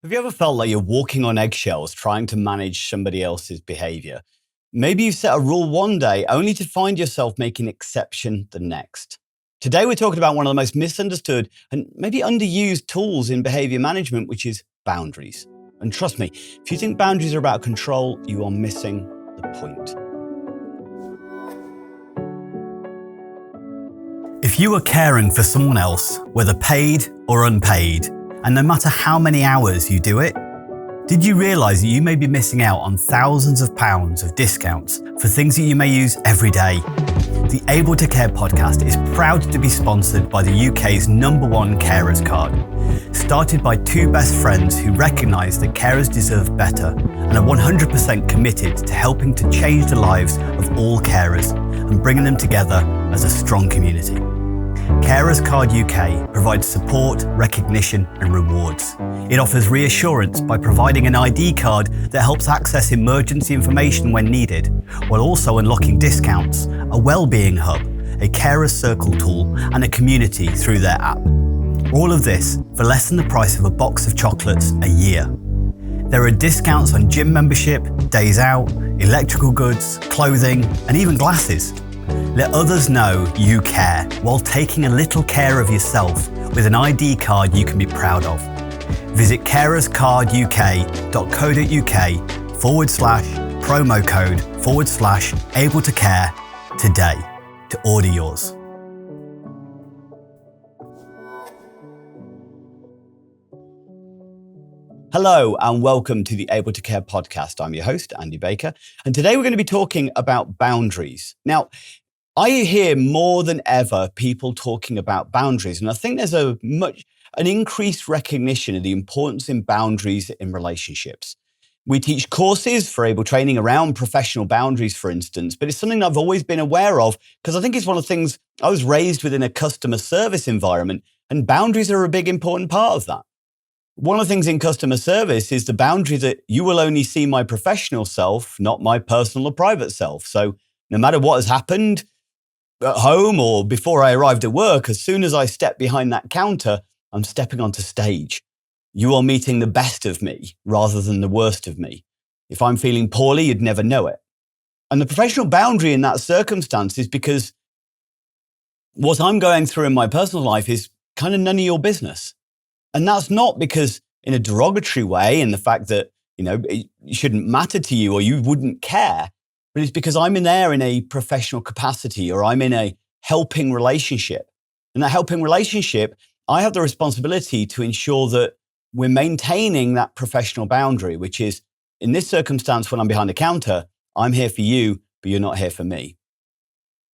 Have you ever felt like you're walking on eggshells trying to manage somebody else's behavior? Maybe you've set a rule one day only to find yourself making exception the next. Today, we're talking about one of the most misunderstood and maybe underused tools in behavior management, which is boundaries. And trust me, if you think boundaries are about control, you are missing the point. If you are caring for someone else, whether paid or unpaid, and no matter how many hours you do it, did you realise that you may be missing out on thousands of pounds of discounts for things that you may use every day? The Able to Care podcast is proud to be sponsored by the UK's #1 carers card. Started by two best friends who recognise that carers deserve better and are 100% committed to helping to change the lives of all carers and bringing them together as a strong community. Carers Card UK provides support, recognition and rewards. It offers reassurance by providing an ID card that helps access emergency information when needed, while also unlocking discounts, a wellbeing hub, a carers circle tool and a community through their app. All of this for less than the price of a box of chocolates a year. There are discounts on gym membership, days out, electrical goods, clothing and even glasses. Let others know you care while taking a little care of yourself with an ID card you can be proud of. Visit carerscarduk.co.uk/promo code/able to care today to order yours. Hello and welcome to the Able to Care podcast. I'm your host, Andy Baker, and today we're going to be talking about boundaries. Now, I hear more than ever people talking about boundaries, and I think there's an increased recognition of the importance in boundaries in relationships. We teach courses for able training around professional boundaries, for instance, but it's something I've always been aware of because I think it's one of the things I was raised within a customer service environment, and boundaries are a big important part of that. One of the things in customer service is the boundary that you will only see my professional self, not my personal or private self. So no matter what has happened at home or before I arrived at work, as soon as I step behind that counter, I'm stepping onto stage. You are meeting the best of me rather than the worst of me. If I'm feeling poorly, you'd never know it. And the professional boundary in that circumstance is because what I'm going through in my personal life is kind of none of your business. And that's not because in a derogatory way, in the fact that, it shouldn't matter to you or you wouldn't care, but it's because I'm in there in a professional capacity or I'm in a helping relationship. And that helping relationship, I have the responsibility to ensure that we're maintaining that professional boundary, which is in this circumstance, when I'm behind the counter, I'm here for you, but you're not here for me.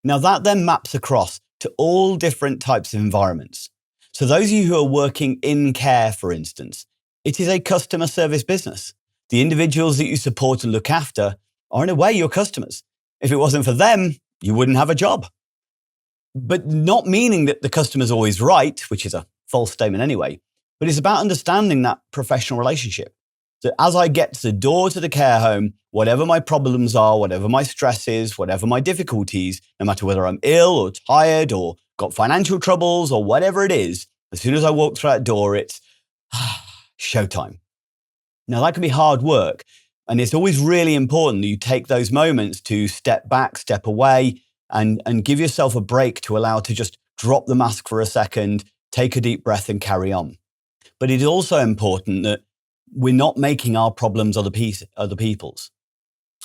Now that then maps across to all different types of environments. So those of you who are working in care, for instance, it is a customer service business. The individuals that you support and look after are in a way your customers. If it wasn't for them, you wouldn't have a job. But not meaning that the customer's always right, which is a false statement anyway, but it's about understanding that professional relationship. So as I get to the door to the care home, whatever my problems are, whatever my stress is, whatever my difficulties, no matter whether I'm ill or tired or got financial troubles or whatever it is, as soon as I walk through that door, it's showtime. Now that can be hard work. And it's always really important that you take those moments to step back, step away, and give yourself a break to allow to just drop the mask for a second, take a deep breath and carry on. But it is also important that we're not making our problems other people's.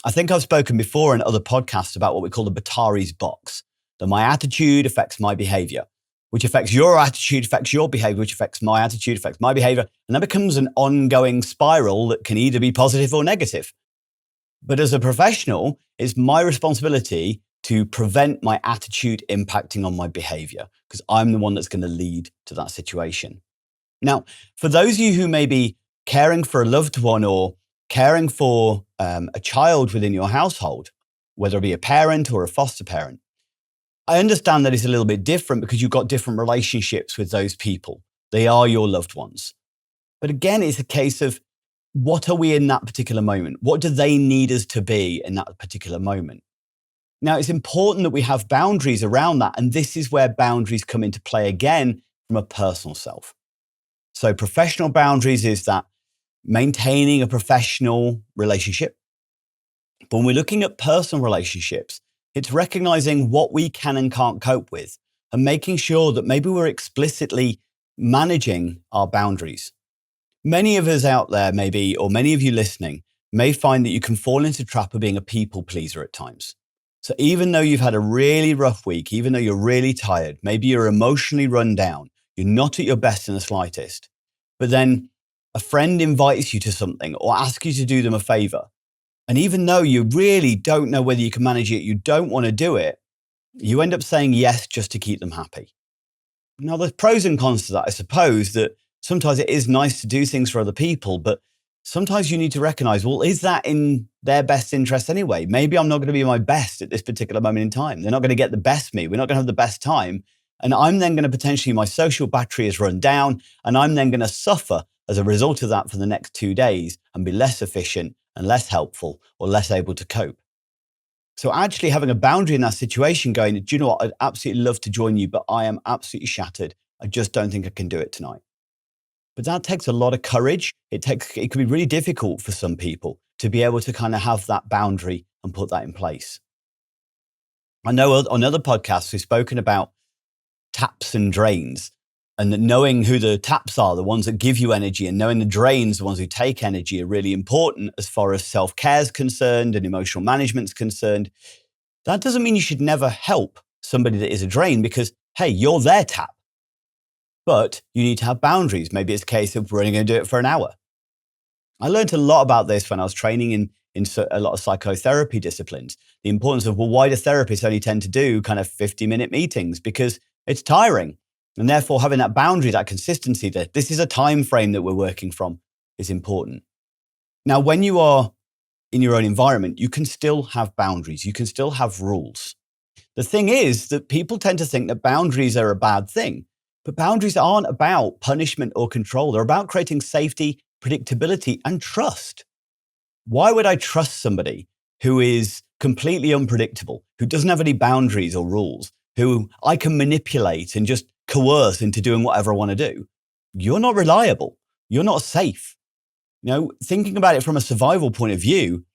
I think I've spoken before in other podcasts about what we call the Batari's box, that my attitude affects my behavior, which affects your attitude, affects your behavior, which affects my attitude, affects my behavior. And that becomes an ongoing spiral that can either be positive or negative. But as a professional, it's my responsibility to prevent my attitude impacting on my behavior because I'm the one that's going to lead to that situation. Now, for those of you who may be caring for a loved one or caring for a child within your household, whether it be a parent or a foster parent, I understand that it's a little bit different because you've got different relationships with those people. They are your loved ones. But again, it's a case of what are we in that particular moment? What do they need us to be in that particular moment? Now, it's important that we have boundaries around that. And this is where boundaries come into play again from a personal self. So professional boundaries is that maintaining a professional relationship. But when we're looking at personal relationships, it's recognizing what we can and can't cope with and making sure that maybe we're explicitly managing our boundaries. Many of us out there, maybe, or many of you listening, may find that you can fall into the trap of being a people pleaser at times. So even though you've had a really rough week, even though you're really tired, maybe you're emotionally run down, you're not at your best in the slightest, but then a friend invites you to something or asks you to do them a favor. And even though you really don't know whether you can manage it, you don't want to do it, you end up saying yes just to keep them happy. Now, there's pros and cons to that, I suppose, that sometimes it is nice to do things for other people, but sometimes you need to recognize, well, is that in their best interest anyway? Maybe I'm not going to be my best at this particular moment in time. They're not going to get the best me. We're not going to have the best time. And I'm then going to potentially, my social battery is run down, and I'm then going to suffer as a result of that for the next 2 days and be less efficient and less helpful or less able to cope. So actually having a boundary in that situation going, do you know what? I'd absolutely love to join you, but I am absolutely shattered. I just don't think I can do it tonight. But that takes a lot of courage. It can be really difficult for some people to be able to kind of have that boundary and put that in place. I know on other podcasts, we've spoken about taps and drains, and that knowing who the taps are, the ones that give you energy, and knowing the drains, the ones who take energy, are really important as far as self-care is concerned and emotional management is concerned. That doesn't mean you should never help somebody that is a drain because, hey, you're their tap. But you need to have boundaries. Maybe it's a case of we're only going to do it for an hour. I learned a lot about this when I was training in a lot of psychotherapy disciplines. The importance of, well, why do therapists only tend to do kind of 50-minute meetings? Because it's tiring. And therefore, having that boundary, that consistency, that this is a time frame that we're working from, is important. Now, when you are in your own environment, you can still have boundaries. You can still have rules. The thing is that people tend to think that boundaries are a bad thing. But boundaries aren't about punishment or control. They're about creating safety, predictability, and trust. Why would I trust somebody who is completely unpredictable, who doesn't have any boundaries or rules, who I can manipulate and just coerce into doing whatever I want to do? You're not reliable. You're not safe. Thinking about it from a survival point of view,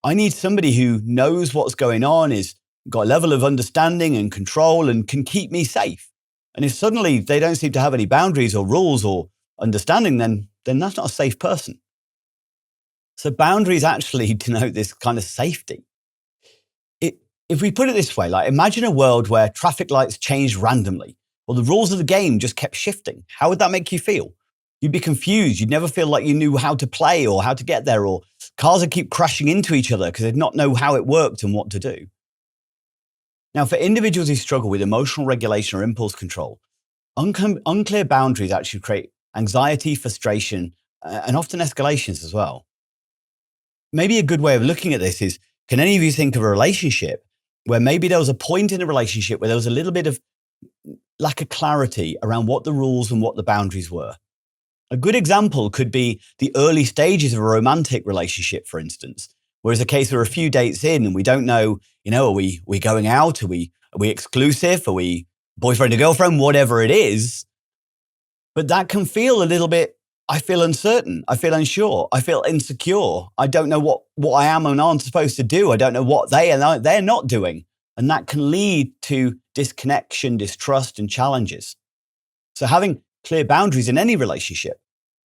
I need somebody who knows what's going on, is got a level of understanding and control and can keep me safe. And if suddenly they don't seem to have any boundaries or rules or understanding, then that's not a safe person. So boundaries actually denote this kind of safety. If we put it this way, like imagine a world where traffic lights changed randomly, or the rules of the game just kept shifting. How would that make you feel? You'd be confused. You'd never feel like you knew how to play or how to get there, or cars would keep crashing into each other because they'd not know how it worked and what to do. Now, for individuals who struggle with emotional regulation or impulse control, unclear boundaries actually create anxiety, frustration, and often escalations as well. Maybe a good way of looking at this is, can any of you think of a relationship where maybe there was a point in a relationship where there was a little bit of lack of clarity around what the rules and what the boundaries were? A good example could be the early stages of a romantic relationship, for instance, whereas a case where a few dates in and we don't know, are we going out? Are we exclusive? Are we boyfriend or girlfriend? Whatever it is. But that can feel a little bit, I feel uncertain. I feel unsure. I feel insecure. I don't know what I am and aren't supposed to do. I don't know what they're not doing. And that can lead to disconnection, distrust, and challenges. So having clear boundaries in any relationship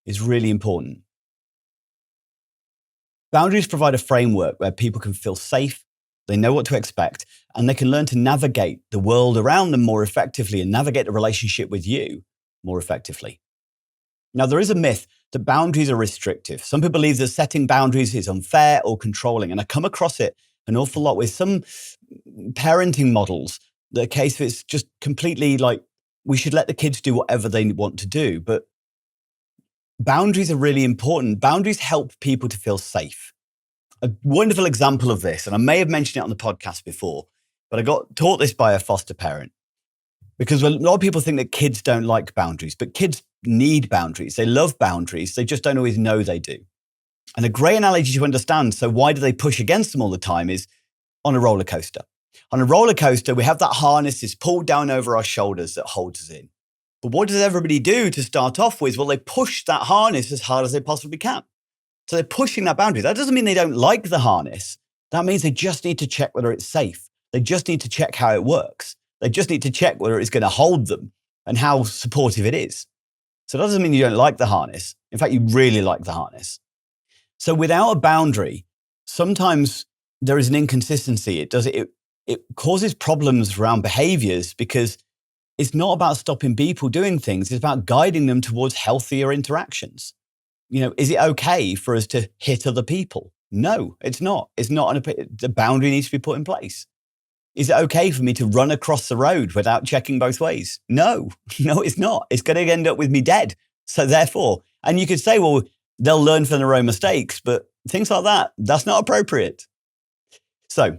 is really important. Boundaries provide a framework where people can feel safe, they know what to expect, and they can learn to navigate the world around them more effectively and navigate the relationship with you more effectively. Now, there is a myth that boundaries are restrictive. Some people believe that setting boundaries is unfair or controlling, and I come across it an awful lot with some parenting models. The case of it's just completely like, we should let the kids do whatever they want to do. But boundaries are really important. Boundaries help people to feel safe. A wonderful example of this, and I may have mentioned it on the podcast before, but I got taught this by a foster parent. Because a lot of people think that kids don't like boundaries, but kids need boundaries. They love boundaries. They just don't always know they do. And a great analogy to understand, so why do they push against them all the time, is on a roller coaster. On a roller coaster, we have that harness that's pulled down over our shoulders that holds us in. But what does everybody do to start off with? Well, they push that harness as hard as they possibly can. So they're pushing that boundary. That doesn't mean they don't like the harness. That means they just need to check whether it's safe. They just need to check how it works. They just need to check whether it's going to hold them and how supportive it is. So that doesn't mean you don't like the harness. In fact, you really like the harness. So without a boundary, sometimes there is an inconsistency. It causes problems around behaviors because it's not about stopping people doing things. It's about guiding them towards healthier interactions. Is it okay for us to hit other people? No, it's not. The boundary needs to be put in place. Is it okay for me to run across the road without checking both ways? No, it's not. It's going to end up with me dead. So therefore, and you could say, well, they'll learn from their own mistakes, but things like that, that's not appropriate. So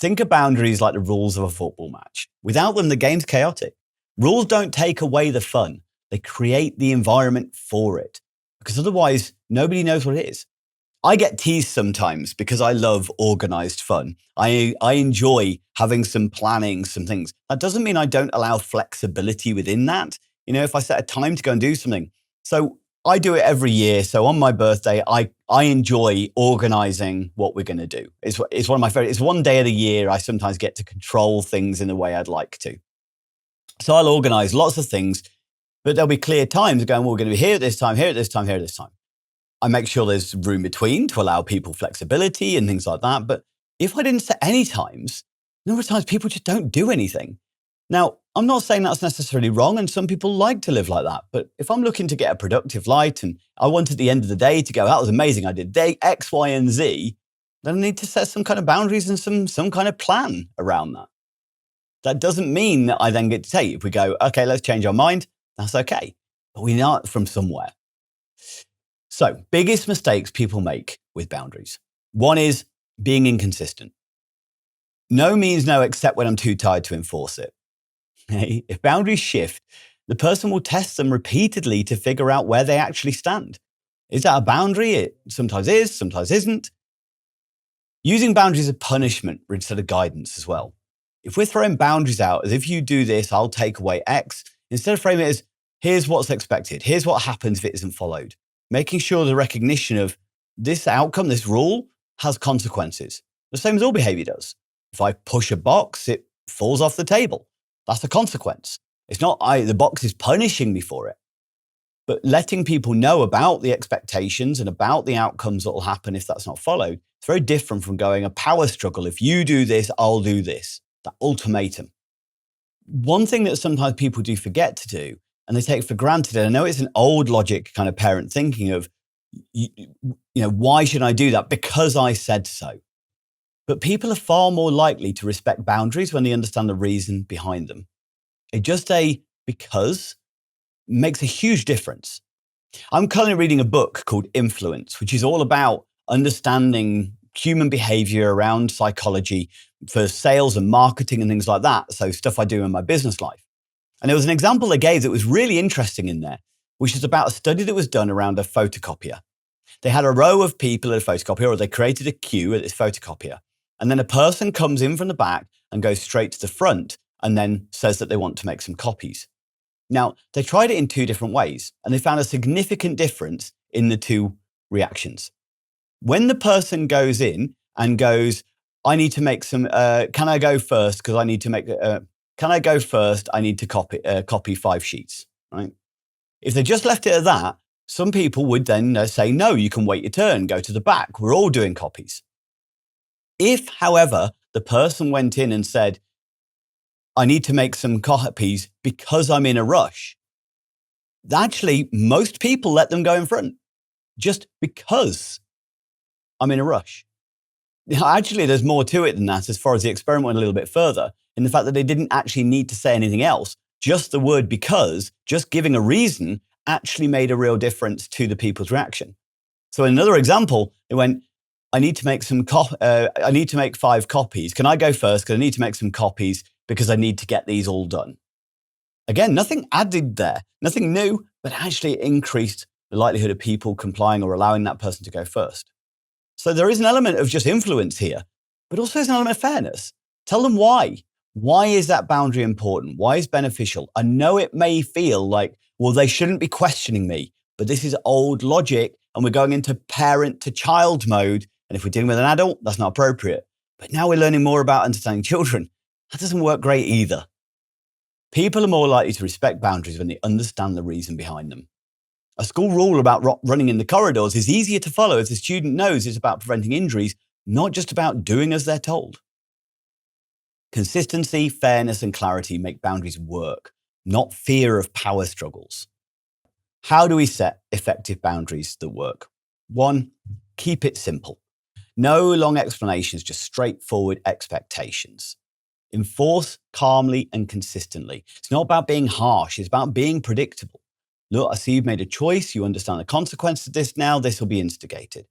think of boundaries like the rules of a football match. Without them, the game's chaotic. Rules don't take away the fun. They create the environment for it, because otherwise nobody knows what it is. I get teased sometimes because I love organized fun. I enjoy having some planning, some things. That doesn't mean I don't allow flexibility within that. If I set a time to go and do something. So I do it every year. So on my birthday, I enjoy organizing what we're going to do. It's one of my favorite. It's one day of the year I sometimes get to control things in the way I'd like to. So I'll organize lots of things, but there'll be clear times going, well, we're going to be here at this time, here at this time, here at this time. I make sure there's room between to allow people flexibility and things like that. But if I didn't set any times, a number of times people just don't do anything. Now, I'm not saying that's necessarily wrong, and some people like to live like that. But if I'm looking to get a productive life and I want at the end of the day to go, that was amazing, I did day X, Y, and Z, then I need to set some kind of boundaries and some kind of plan around that. That doesn't mean that I then get to say, if we go, okay, let's change our mind, that's okay. But we know it from somewhere. So, biggest mistakes people make with boundaries. One is being inconsistent. No means no, except when I'm too tired to enforce it. Okay? If boundaries shift, the person will test them repeatedly to figure out where they actually stand. Is that a boundary? It sometimes is, sometimes isn't. Using boundaries as punishment instead of guidance as well. If we're throwing boundaries out as if you do this, I'll take away X, instead of framing it as here's what's expected, here's what happens if it isn't followed. Making sure the recognition of this outcome, this rule, has consequences. The same as all behavior does. If I push a box, it falls off the table. That's a consequence. It's not the box is punishing me for it. But letting people know about the expectations and about the outcomes that will happen if that's not followed, it's very different from going a power struggle. If you do this, I'll do this. That ultimatum. One thing that sometimes people do forget to do, and they take for granted, and I know it's an old logic kind of parent thinking of, why should I do that? Because I said so. But people are far more likely to respect boundaries when they understand the reason behind them. Just a because makes a huge difference. I'm currently reading a book called Influence, which is all about understanding human behavior around psychology for sales and marketing and things like that. So stuff I do in my business life. And there was an example they gave that was really interesting in there, which is about a study that was done around a photocopier. They had a row of people at a photocopier, or they created a queue at this photocopier. And then a person comes in from the back and goes straight to the front and then says that they want to make some copies. Now, they tried it in two different ways, and they found a significant difference in the two reactions. When the person goes in and goes, I need to make some, can I go first? Because I need to make, can I go first? I need to copy 5 sheets, right? If they just left it at that, some people would then say, no, you can wait your turn, go to the back. We're all doing copies. If, however, the person went in and said, I need to make some copies because I'm in a rush, actually, most people let them go in front just because I'm in a rush. Actually, there's more to it than that as far as the experiment went a little bit further, in the fact that they didn't actually need to say anything else. Just the word because, just giving a reason, actually made a real difference to the people's reaction. So in another example, they went, I need to make I need to make 5 copies. Can I go first? Because I need to make some copies because I need to get these all done. Again, nothing added there, nothing new, but actually increased the likelihood of people complying or allowing that person to go first. So there is an element of just influence here, but also there's an element of fairness. Tell them why. Why is that boundary important? Why is it beneficial? I know it may feel like, well, they shouldn't be questioning me, but this is old logic and we're going into parent to child mode. And if we're dealing with an adult, that's not appropriate. But now we're learning more about understanding children. That doesn't work great either. People are more likely to respect boundaries when they understand the reason behind them. A school rule about running in the corridors is easier to follow if the student knows it's about preventing injuries, not just about doing as they're told. Consistency, fairness, and clarity make boundaries work, not fear of power struggles. How do we set effective boundaries that work? 1, keep it simple. No long explanations, just straightforward expectations. Enforce calmly and consistently. It's not about being harsh, it's about being predictable. Look, I see you've made a choice, you understand the consequence of this now, this will be instigated.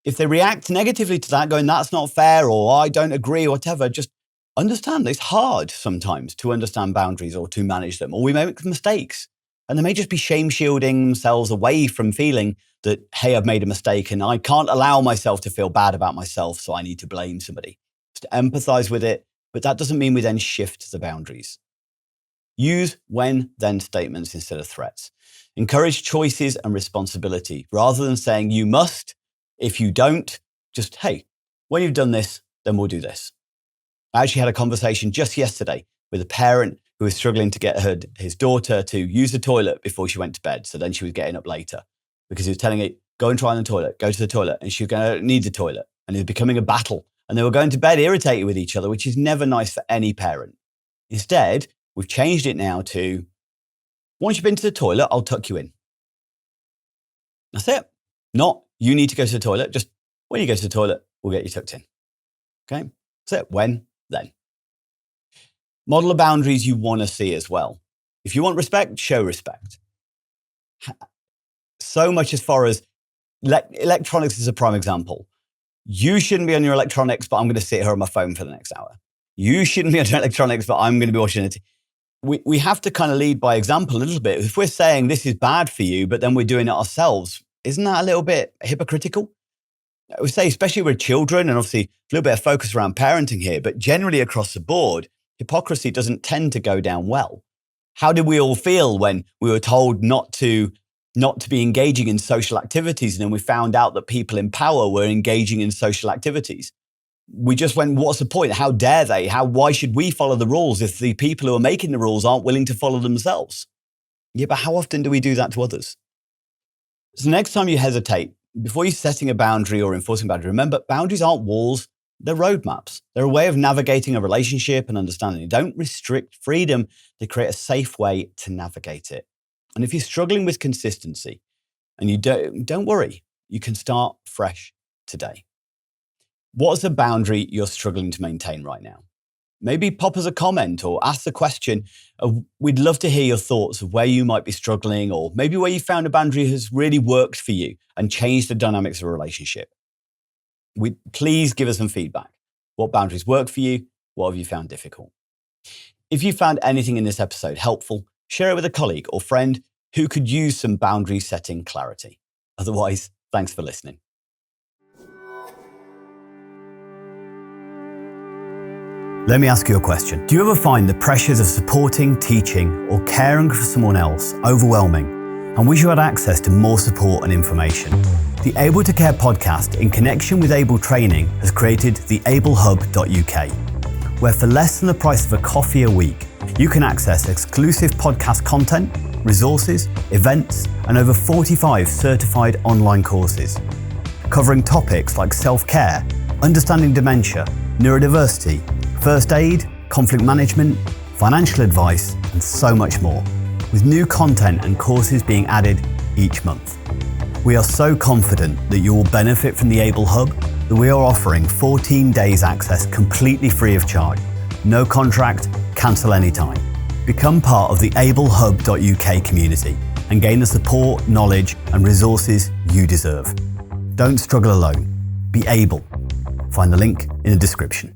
If they react negatively to that, going, that's not fair, or I don't agree, or whatever, just understand it's hard sometimes to understand boundaries or to manage them, or we may make mistakes. And they may just be shame shielding themselves away from feeling that, hey, I've made a mistake and I can't allow myself to feel bad about myself, so I need to blame somebody. Just empathize with it, but that doesn't mean we then shift the boundaries. Use when, then statements instead of threats. Encourage choices and responsibility rather than saying you must. If you don't, just, hey, when you've done this, then we'll do this. I actually had a conversation just yesterday with a parent who was struggling to get his daughter to use the toilet before she went to bed. So then she was getting up later because he was telling her, go and try on the toilet, go to the toilet. And she was going to need the toilet. And it was becoming a battle. And they were going to bed irritated with each other, which is never nice for any parent. Instead, we've changed it now to, once you've been to the toilet, I'll tuck you in. That's it. Not, you need to go to the toilet. Just when you go to the toilet, we'll get you tucked in. Okay? That's it. When, then. Model the boundaries you want to see as well. If you want respect, show respect. So much as far as electronics is a prime example. You shouldn't be on your electronics, but I'm going to sit here on my phone for the next hour. You shouldn't be on your electronics, but I'm going to be watching it. We have to kind of lead by example a little bit. If we're saying this is bad for you, but then we're doing it ourselves, isn't that a little bit hypocritical? I would say, especially with children, and obviously a little bit of focus around parenting here, but generally across the board, hypocrisy doesn't tend to go down well. How did we all feel when we were told not to be engaging in social activities, and then we found out that people in power were engaging in social activities? We just went, what's the point? How dare they? Why should we follow the rules if the people who are making the rules aren't willing to follow themselves? Yeah, but how often do we do that to others? So next time you hesitate, before you're setting a boundary or enforcing a boundary, remember, boundaries aren't walls, they're roadmaps. They're a way of navigating a relationship and understanding. You don't restrict freedom, they create a safe way to navigate it. And if you're struggling with consistency, and you don't worry, you can start fresh today. What's a boundary you're struggling to maintain right now? Maybe pop us a comment or ask the question. We'd love to hear your thoughts of where you might be struggling, or maybe where you found a boundary has really worked for you and changed the dynamics of a relationship. Please give us some feedback. What boundaries work for you? What have you found difficult? If you found anything in this episode helpful, share it with a colleague or friend who could use some boundary setting clarity. Otherwise, thanks for listening. Let me ask you a question. Do you ever find the pressures of supporting, teaching, or caring for someone else overwhelming and wish you had access to more support and information? The Able to Care podcast, in connection with Able Training, has created the ablehub.uk, where for less than the price of a coffee a week, you can access exclusive podcast content, resources, events, and over 45 certified online courses, covering topics like self-care, understanding dementia, neurodiversity, first aid, conflict management, financial advice, and so much more, with new content and courses being added each month. We are so confident that you will benefit from the Able Hub that we are offering 14 days access completely free of charge. No contract, cancel anytime. Become part of the ablehub.uk community and gain the support, knowledge, and resources you deserve. Don't struggle alone. Be able. Find the link in the description.